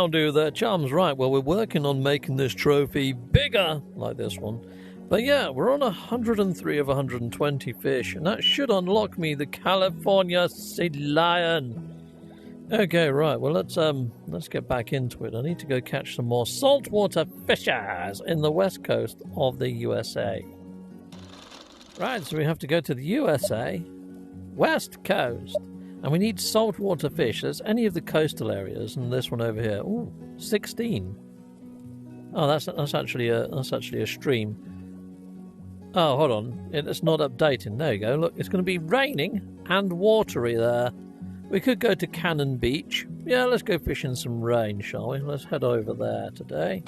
how do there, chums? Right, well, we're working on making this trophy bigger, like this one. But yeah, we're on 103 of 120 fish, and that should unlock me the California sea lion. Okay, right, well, let's get back into it. I need to go catch some more saltwater fishes in the west coast of the USA. Right, so we have to go to the USA, west coast, and we need saltwater fish. There's any of the coastal areas, and this one over here. Ooh, 16. Oh, that's actually a stream. Oh, hold on, it's not updating. There you go. Look, it's going to be raining and watery there. We could go to Cannon Beach. Yeah, let's go fish in some rain, shall we? Let's head over there today.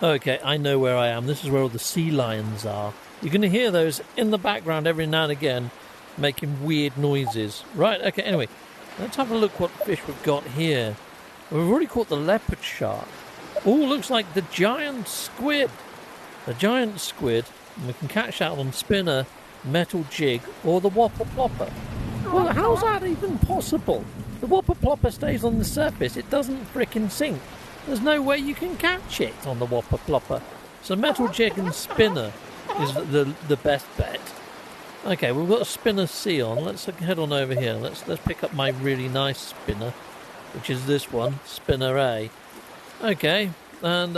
Okay, I know where I am. This is where all the sea lions are. You're going to hear those in the background every now and again, making weird noises. Right, okay, anyway, let's have a look what fish we've got here. We've already caught the leopard shark. Oh, looks like the giant squid. The giant squid, and we can catch that on spinner, metal jig, or the whopper plopper. Well, how's that even possible? The whopper plopper stays on the surface. It doesn't frickin' sink. There's no way you can catch it on the whopper plopper. So metal jig and spinner is the best bet. Okay, we've got a spinner C on. Let's head on over here. Let's pick up my really nice spinner, which is this one, spinner A. Okay, and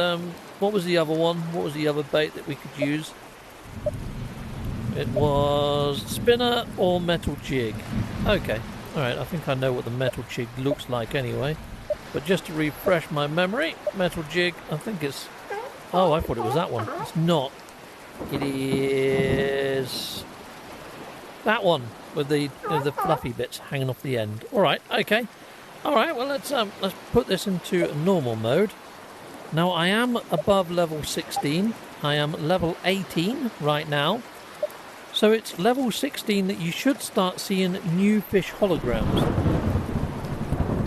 what was the other one? What was the other bait that we could use? It was spinner or metal jig. Okay, alright, I think I know what the metal jig looks like anyway. But just to refresh my memory, metal jig, I think it's... Oh, I thought it was that one. It's not. It is... that one, with the fluffy bits hanging off the end. Alright, okay. Alright, well, let's put this into normal mode. Now, I am above level 16. I am level 18 right now. So it's level 16 that you should start seeing new fish holograms.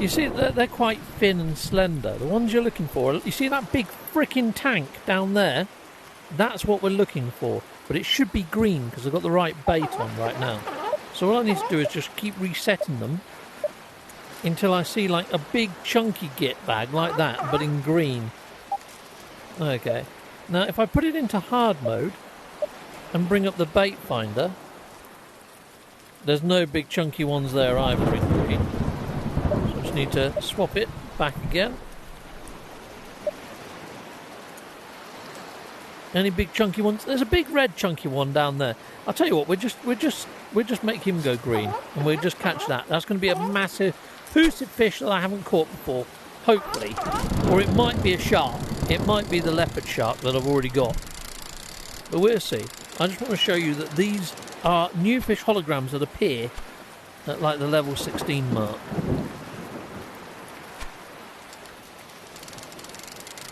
You see, they're quite thin and slender. The ones you're looking for, you see that big frickin' tank down there? That's what we're looking for. But it should be green because I've got the right bait on right now. So all I need to do is just keep resetting them until I see like a big chunky git bag like that, but in green. Okay. Now, if I put it into hard mode and bring up the bait finder, there's no big chunky ones there either in green. So I just need to swap it back again. Any big chunky ones? There's a big red chunky one down there. I'll tell you what, we'll just make him go green, and we'll just catch that. That's going to be a massive hoosed fish that I haven't caught before, hopefully. Or it might be a shark. It might be the leopard shark that I've already got. But we'll see. I just want to show you that these are new fish holograms that appear at like the level 16 mark.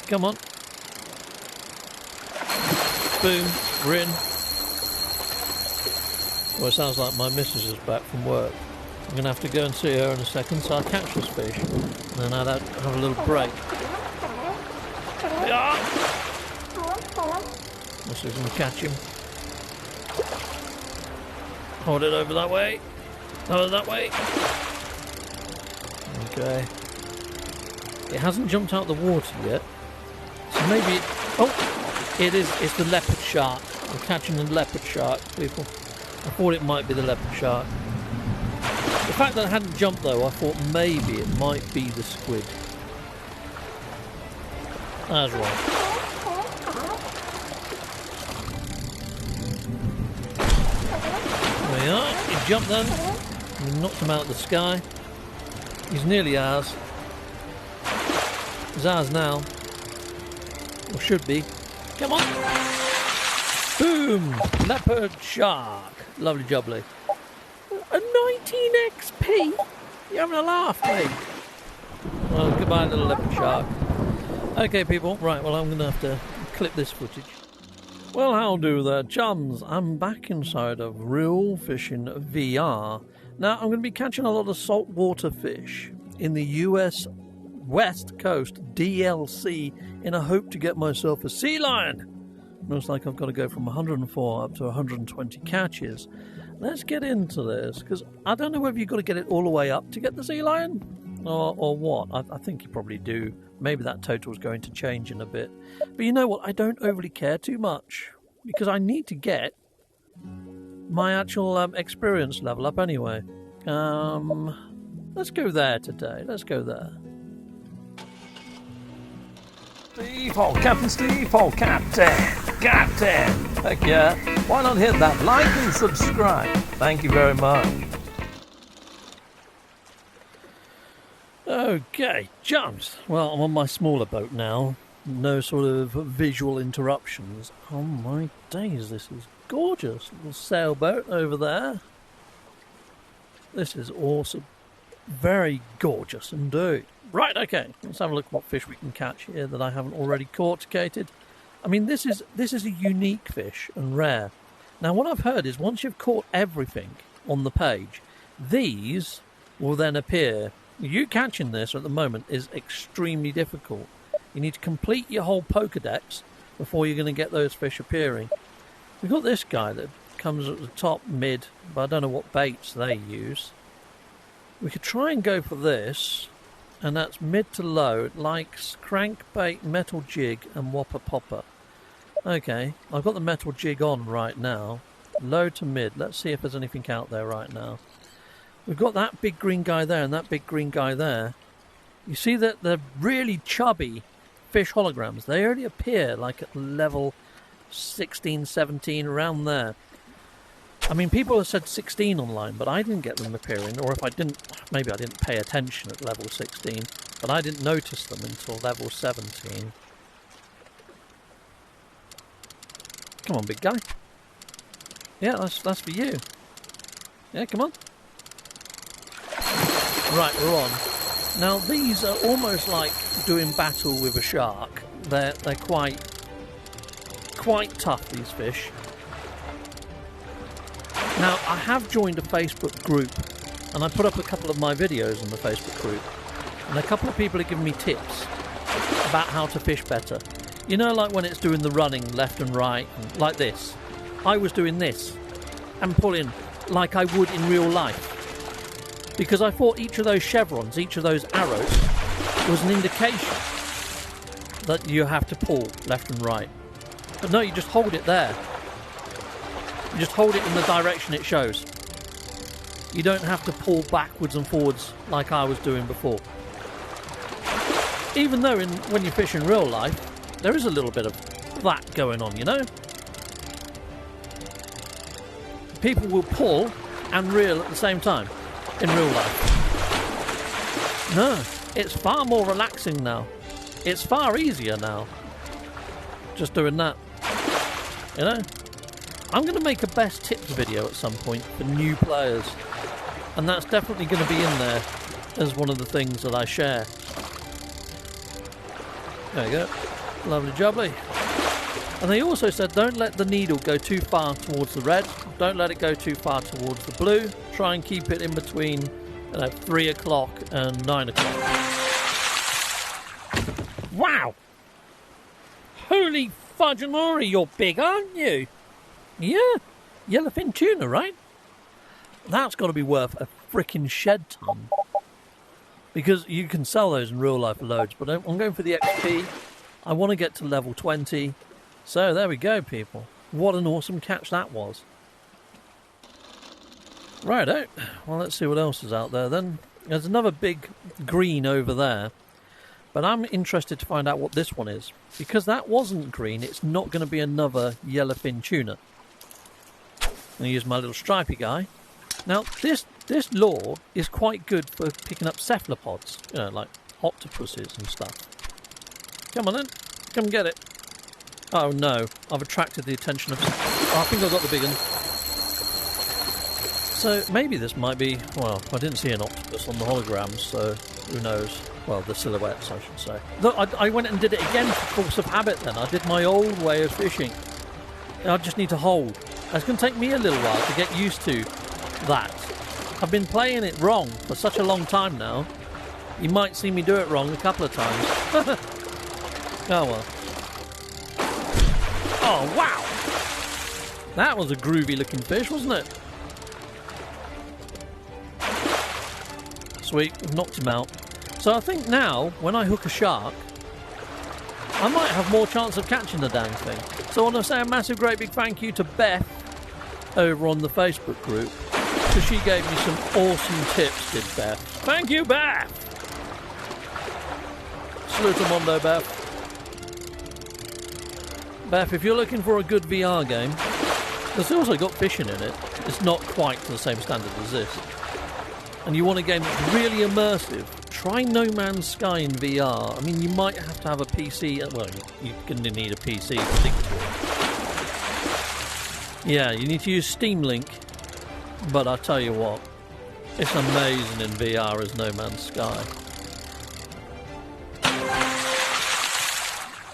Come on. Boom, we're in. Well, it sounds like my missus is back from work. I'm going to have to go and see her in a second, so I'll catch this fish. And then I'll have a little break. Yeah. Missus can catch him. Hold it over that way. Hold it that way. Okay. It hasn't jumped out of the water yet. So maybe it... Oh! It is. It's the leopard shark. I'm catching the leopard shark, people. I thought it might be the leopard shark. The fact that it hadn't jumped, though, I thought maybe it might be the squid. That's right. There we are. He jumped then. We knocked him out of the sky. He's nearly ours. He's ours now. Or should be. Come on! Boom! Leopard shark. Lovely jubbly. A 19 XP? You're having a laugh, mate. Well, goodbye, little leopard shark. Okay, people. Right, well, I'm going to have to clip this footage. Well, how do there, chums? I'm back inside of Real Fishing VR. Now, I'm going to be catching a lot of saltwater fish in the US West Coast DLC in a hope to get myself a sea lion. Looks like I've got to go from 104 up to 120 catches. Let's get into this, because I don't know whether you've got to get it all the way up to get the sea lion, Or what? I think you probably do. Maybe that total's going to change in a bit. But you know what? I don't overly care too much because I need to get my actual experience level up anyway. Let's go there today. Let's go there. Steve, oh, Captain Steve, oh, Captain. Heck yeah. Why not hit that like and subscribe? Thank you very much. Okay, jumps. Well, I'm on my smaller boat now. No sort of visual interruptions. Oh my days, this is gorgeous. Little sailboat over there. This is awesome. Very gorgeous indeed. Right, okay, let's have a look at what fish we can catch here that I haven't already corticated. I mean, this is a unique fish and rare. Now, what I've heard is once you've caught everything on the page, these will then appear. You catching this at the moment is extremely difficult. You need to complete your whole Pokedex before you're going to get those fish appearing. We've got this guy that comes at the top, mid, but I don't know what baits they use. We could try and go for this, and that's mid to low. It likes crankbait, metal jig, and whopper popper. Okay, I've got the metal jig on right now. Low to mid. Let's see if there's anything out there right now. We've got that big green guy there and that big green guy there. You see that they're really chubby fish holograms. They only appear like at level 16, 17, around there. I mean, people have said 16 online, but I didn't get them appearing. Or if I didn't, maybe I didn't pay attention at level 16. But I didn't notice them until level 17. Come on, big guy. Yeah, that's for you. Yeah, come on. Right, we're on. Now, these are almost like doing battle with a shark. They're quite tough, these fish. Now, I have joined a Facebook group, and I put up a couple of my videos on the Facebook group, and a couple of people are giving me tips about how to fish better. You know, like when it's doing the running left and right, and like this. I was doing this, and pulling like I would in real life. Because I thought each of those chevrons, each of those arrows, was an indication that you have to pull left and right. But no, you just hold it there. You just hold it in the direction it shows. You don't have to pull backwards and forwards like I was doing before. Even though when you fish in real life, there is a little bit of that going on, you know? People will pull and reel at the same time. In real life. No, it's far more relaxing now. It's far easier now. Just doing that. You know? I'm going to make a best tips video at some point for new players. And that's definitely going to be in there as one of the things that I share. There you go. Lovely jubbly. And they also said don't let the needle go too far towards the red. Don't let it go too far towards the blue. Try and keep it in between 3 o'clock and 9 o'clock. Wow! Holy fudge-and-Maury, you're big, aren't you? Yeah, yellowfin tuna, right? That's got to be worth a frickin' shed ton. Because you can sell those in real life for loads, but I'm going for the XP. I want to get to level 20. So there we go, people. What an awesome catch that was. Righto. Well, let's see what else is out there then. There's another big green over there. But I'm interested to find out what this one is. Because that wasn't green, it's not going to be another yellowfin tuna. I'm going to use my little stripy guy. Now, this lure is quite good for picking up cephalopods. You know, like octopuses and stuff. Come on then. Come get it. Oh no, I've attracted the attention of... Oh, I think I've got the big one. So maybe this might be... Well, I didn't see an octopus on the holograms, so who knows. Well, the silhouettes, I should say. Look, I went and did it again for force of habit then. I did my old way of fishing. I just need to hold. It's going to take me a little while to get used to that. I've been playing it wrong for such a long time now. You might see me do it wrong a couple of times. Oh well. Oh, wow! That was a groovy looking fish, wasn't it? Sweet, we've knocked him out. So I think now, when I hook a shark, I might have more chance of catching the dang thing. So I want to say a massive, great big thank you to Beth over on the Facebook group, because she gave me some awesome tips, did Beth. Thank you, Beth! Salutamondo, Beth. Beth, if you're looking for a good VR game, it's also got fishing in it. It's not quite to the same standard as this. And you want a game that's really immersive, try No Man's Sky in VR. I mean, you might have to have a PC. Well, you're going to need a PC to link to it. Yeah, you need to use Steam Link. But I tell you what, it's amazing in VR as No Man's Sky.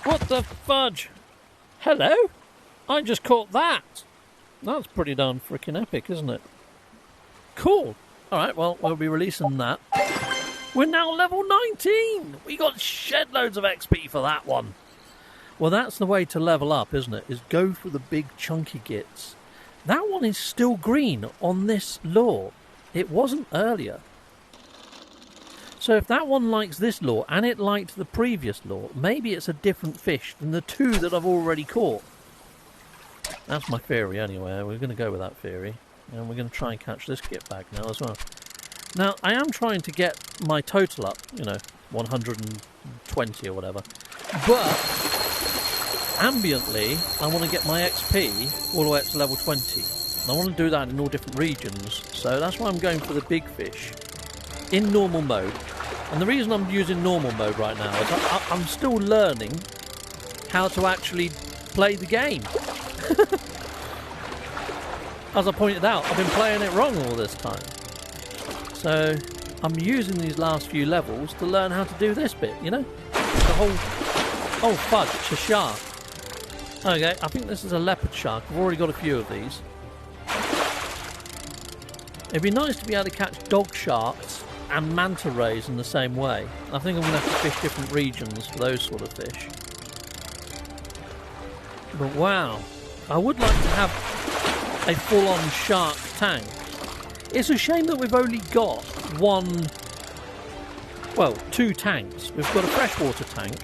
What the fudge? Hello? I just caught that. That's pretty darn freaking epic, isn't it? Cool. Alright, well, we'll be releasing that. We're now level 19! We got shed loads of XP for that one. Well, that's the way to level up, isn't it? Is go for the big chunky gits. That one is still green on this lure. It wasn't earlier. So if that one likes this lure and it liked the previous lure, maybe it's a different fish than the two that I've already caught. That's my theory anyway. We're going to go with that theory. And we're going to try and catch this git bag now as well. Now, I am trying to get my total up, 120 or whatever. But, ambiently, I want to get my XP all the way up to level 20. And I want to do that in all different regions. So that's why I'm going for the big fish in normal mode. And the reason I'm using normal mode right now is I'm still learning how to actually play the game. As I pointed out, I've been playing it wrong all this time. So I'm using these last few levels to learn how to do this bit, The whole... Oh, fudge, it's a shark. Okay, I think this is a leopard shark. I've already got a few of these. It'd be nice to be able to catch dog sharks and manta rays in the same way. I think I'm going to have to fish different regions for those sort of fish. But wow, I would like to have a full-on shark tank. It's a shame that we've only got two tanks. We've got a freshwater tank,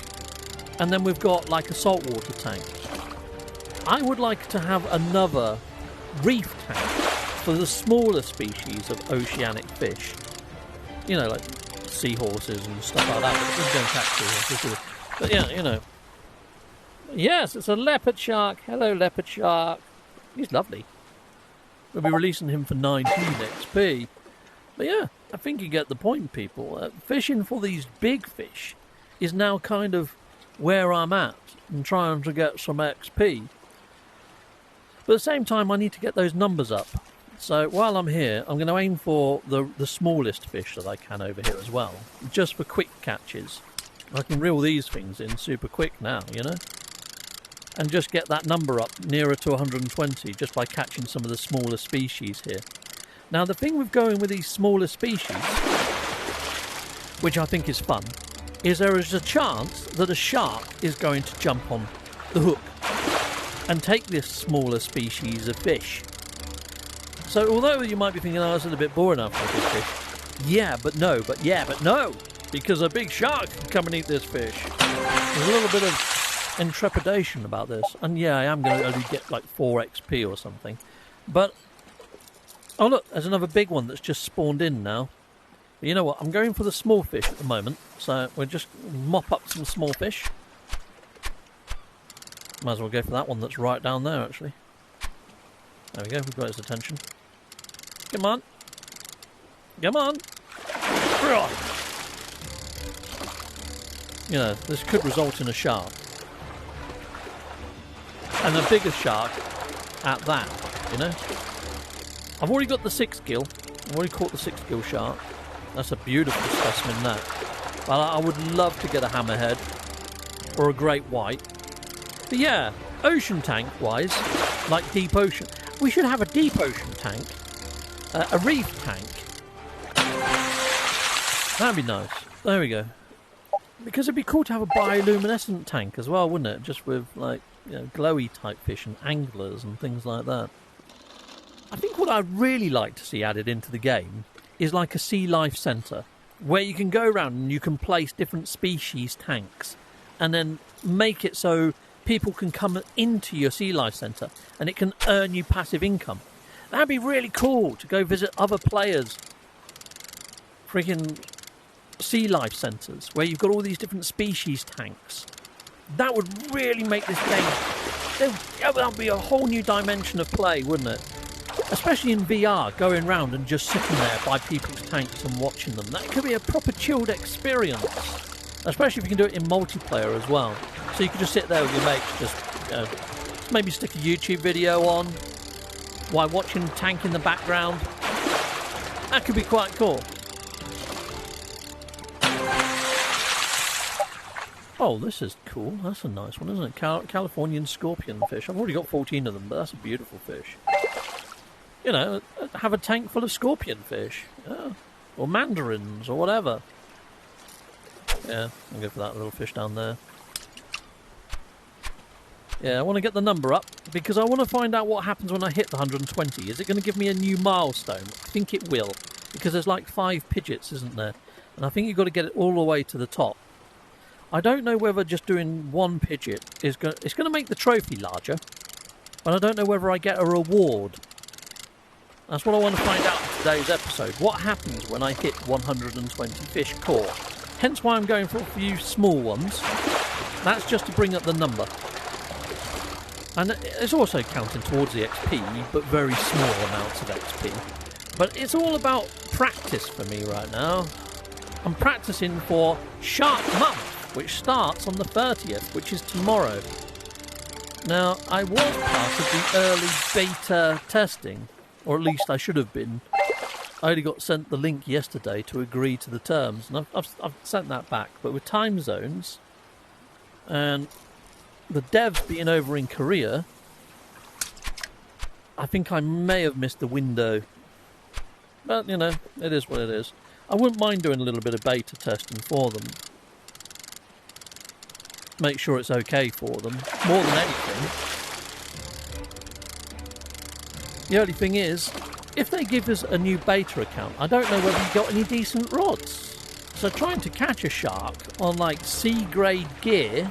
and then we've got like a saltwater tank. I would like to have another reef tank for the smaller species of oceanic fish. Like seahorses and stuff like that. But we don't catch seahorses. But yeah, Yes, it's a leopard shark. Hello, leopard shark. He's lovely. We'll be releasing him for 19 XP. But yeah, I think you get the point, people. Fishing for these big fish is now kind of where I'm at and trying to get some XP. But at the same time, I need to get those numbers up. So while I'm here, I'm going to aim for the smallest fish that I can over here as well, just for quick catches. I can reel these things in super quick now, and just get that number up nearer to 120 just by catching some of the smaller species here. Now the thing with going with these smaller species, which I think is fun, is there is a chance that a shark is going to jump on the hook and take this smaller species of fish. So although you might be thinking, oh, this is a bit boring after a big fish, yeah, but no, because a big shark can come and eat this fish. There's a little bit of intrepidation about this, and yeah, I am going to only get like 4 XP or something. But oh look, there's another big one that's just spawned in now. But you know what? I'm going for the small fish at the moment, so we'll just mop up some small fish. Might as well go for that one that's right down there, actually. There we go. We've got his attention. Come on, come on! This could result in a shark. And a bigger shark at that, I've already got the 6 gill. I've already caught the 6 gill shark. That's a beautiful specimen, that. But I would love to get a hammerhead or a great white. But yeah, ocean tank wise, like deep ocean, we should have a deep ocean tank, a reef tank. That'd be nice. There we go. Because it'd be cool to have a bioluminescent tank as well, wouldn't it? Just with like glowy type fish and anglers and things like that. I think what I'd really like to see added into the game is like a sea life centre. where you can go around and you can place different species tanks and then make it so people can come into your sea life centre and it can earn you passive income. That'd be really cool to go visit other players' freaking sea life centres where you've got all these different species tanks. That would really make this game... That'd be a whole new dimension of play, wouldn't it? Especially in VR, going around and just sitting there by people's tanks and watching them. That could be a proper chilled experience. Especially if you can do it in multiplayer as well. So you could just sit there with your mates, just maybe stick a YouTube video on while watching tank in the background. That could be quite cool. Oh, this is cool. That's a nice one, isn't it? Californian scorpion fish. I've already got 14 of them, but that's a beautiful fish. You know, have a tank full of scorpion fish. Yeah. Or mandarins, or whatever. Yeah, I'll go for that little fish down there. Yeah, I want to get the number up, because I want to find out what happens when I hit the 120. Is it going to give me a new milestone? I think it will, because there's like 5 pidgets, isn't there? And I think you've got to get it all the way to the top. I don't know whether just doing 1 pidget is going to make the trophy larger, but I don't know whether I get a reward. That's what I want to find out in today's episode. What happens when I hit 120 fish caught? Hence why I'm going for a few small ones. That's just to bring up the number. And it's also counting towards the XP, but very small amounts of XP. But it's all about practice for me right now. I'm practicing for Shark Month, which starts on the 30th, which is tomorrow. Now, I was part of the early beta testing, or at least I should have been. I only got sent the link yesterday to agree to the terms, and I've sent that back. But with time zones, and the devs being over in Korea, I think I may have missed the window. But, you know, it is what it is. I wouldn't mind doing a little bit of beta testing for them. Make sure it's okay for them, more than anything. The only thing is, if they give us a new beta account, I don't know whether you've got any decent rods. So trying to catch a shark on like C-grade gear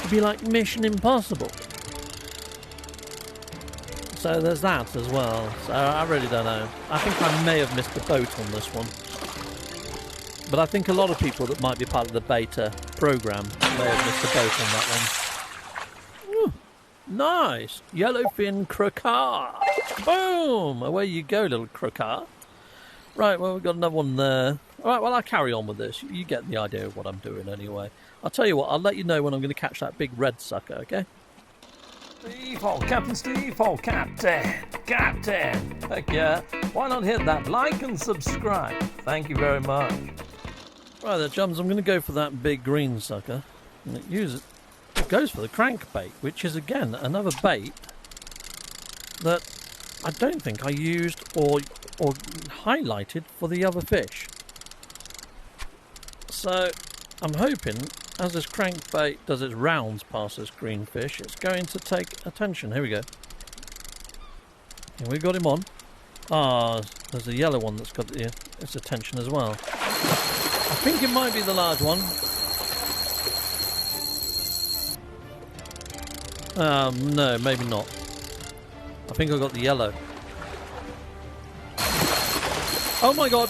would be like mission impossible. So there's that as well. So I really don't know. I think I may have missed the boat on this one. But I think a lot of people that might be part of the beta program may have missed the boat on that one. Ooh, nice! Yellowfin crocar. Boom! Away you go, little crocar. Right, well, we've got another one there. Alright, well, I'll carry on with this. You get the idea of what I'm doing anyway. I'll tell you what, I'll let you know when I'm going to catch that big red sucker, okay? Steve, oh, Captain Steve, oh, Captain. Heck yeah. Why not hit that like and subscribe? Thank you very much. Right there, chums, I'm going to go for that big green sucker. And it goes for the crankbait, which is, again, another bait that I don't think I used or highlighted for the other fish. So, I'm hoping, as this crankbait does its rounds past this green fish, it's going to take attention. Here we go. And we've got him on. Ah, there's a yellow one that's got its attention as well. I think it might be the large one. No, maybe not. I think I got the yellow. Oh my god!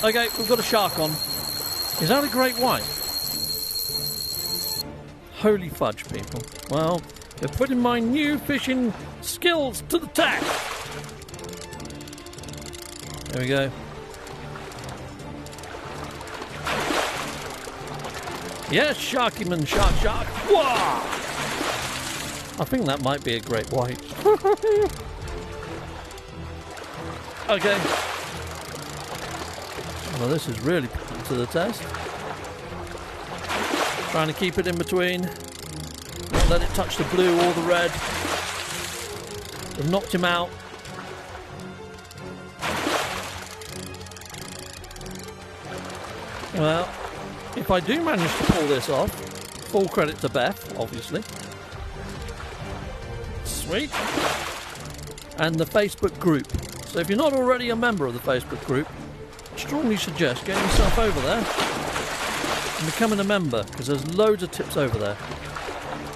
Okay, we've got a shark on. Is that a great white? Holy fudge, people. Well, they're putting my new fishing skills to the test. There we go. Yes, Sharkyman, shark. Whoa! I think that might be a great white. Okay. Well, this is really put to the test. Trying to keep it in between. Not let it touch the blue or the red. We've knocked him out. Well, if I do manage to pull this off, full credit to Beth, obviously. Sweet. And the Facebook group. So if you're not already a member of the Facebook group, strongly suggest getting yourself over there and becoming a member, because there's loads of tips over there.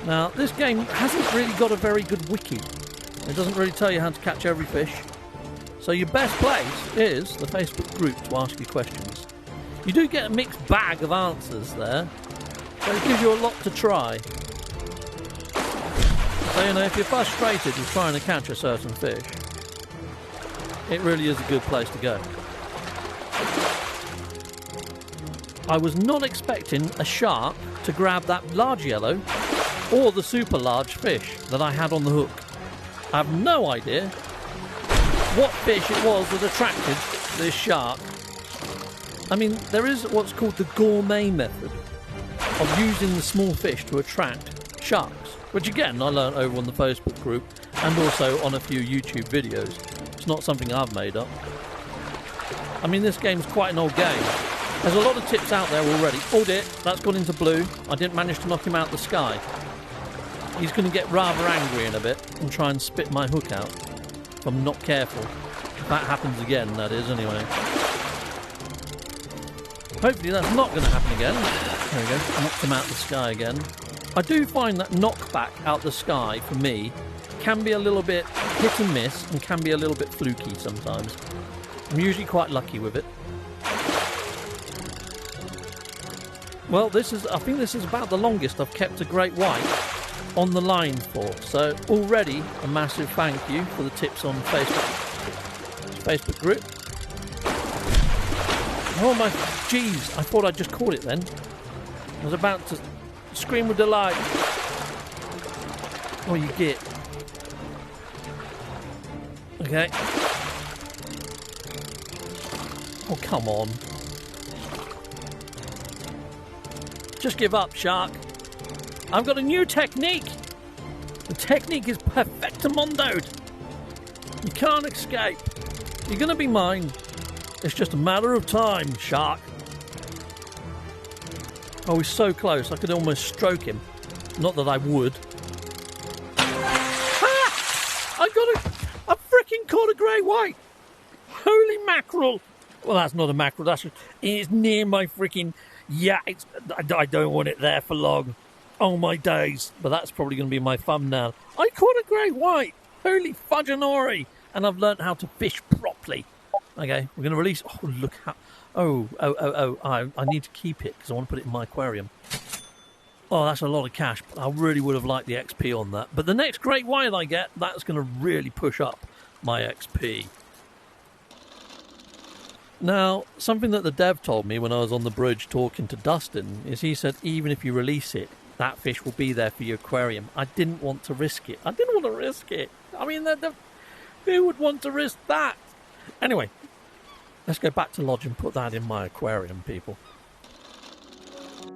Now, this game hasn't really got a very good wiki. It doesn't really tell you how to catch every fish. So your best place is the Facebook group to ask you questions. You do get a mixed bag of answers there, but it gives you a lot to try. So, you know, if you're frustrated with trying to catch a certain fish, it really is a good place to go. I was not expecting a shark to grab that large yellow or the super large fish that I had on the hook. I have no idea what fish it was that attracted this shark. I mean, there is what's called the gourmet method of using the small fish to attract sharks, which again I learned over on the Facebook group and also on a few YouTube videos. It's not something I've made up. I mean, this game's quite an old game. There's a lot of tips out there already. Oh dear, that's gone into blue. I didn't manage to knock him out the sky. He's going to get rather angry in a bit and try and spit my hook out if I'm not careful. If that happens again, that is, anyway. Hopefully that's not going to happen again. There we go, knocked him out the sky again. I do find that knockback out the sky, for me, can be a little bit hit and miss and can be a little bit fluky sometimes. I'm usually quite lucky with it. Well, I think this is about the longest I've kept a great white on the line for. So already a massive thank you for the tips on Facebook group. Oh my jeez, I thought I'd just caught it then. I was about to scream with delight. Oh, you get. Okay. Oh, come on. Just give up, shark. I've got a new technique. The technique is perfectamondoed. You can't escape. You're going to be mine. It's just a matter of time, shark. Oh, he's so close. I could almost stroke him. Not that I would. Ah! I freaking caught a grey white. Holy mackerel. Well, that's not a mackerel. It's near my freaking... Yeah, I don't want it there for long. Oh my days. But that's probably going to be my thumbnail. I caught a grey white. Holy fudgeonori. And I've learnt how to fish properly. Okay, we're going to release... Oh, look how... I need to keep it because I want to put it in my aquarium. Oh, that's a lot of cash. I really would have liked the XP on that. But the next great white I get, that's going to really push up my XP. Now, something that the dev told me when I was on the bridge talking to Dustin is he said even if you release it, that fish will be there for your aquarium. I didn't want to risk it. I mean, who would want to risk that? Anyway, let's go back to lodge and put that in my aquarium, people.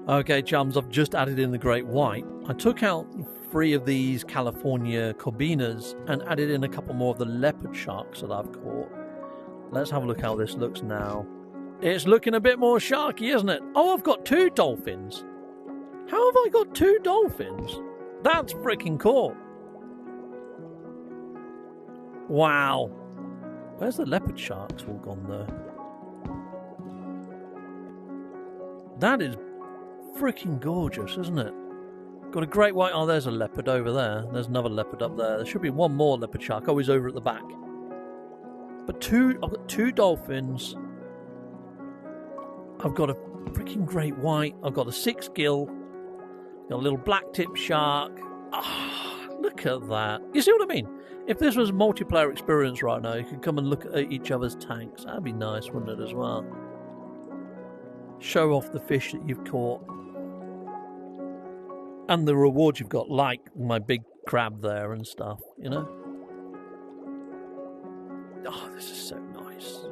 Okay, chums, I've just added in the great white. I took out 3 of these California corbinas and added in a couple more of the leopard sharks that I've caught. Let's have a look how this looks now. It's looking a bit more sharky, isn't it? Oh, I've got 2 dolphins. How have I got 2 dolphins? That's freaking cool. Wow. Where's the leopard sharks all gone there? That is freaking gorgeous, isn't it? Got a great white. Oh, there's a leopard over there. There's another leopard up there. There should be one more leopard shark. Oh, he's over at the back. But I've got 2 dolphins. I've got a freaking great white. I've got a 6 gill. Got a little black tip shark. Ah, oh, look at that. You see what I mean? If this was a multiplayer experience right now, you could come and look at each other's tanks. That'd be nice, wouldn't it, as well? Show off the fish that you've caught. And the rewards you've got, like my big crab there and stuff, you know? Oh, this is so nice.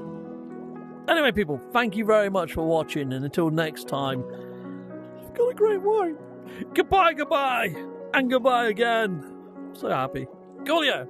Anyway, people, thank you very much for watching, and until next time, I've got a great white. Goodbye, and goodbye again. So happy. Coolio.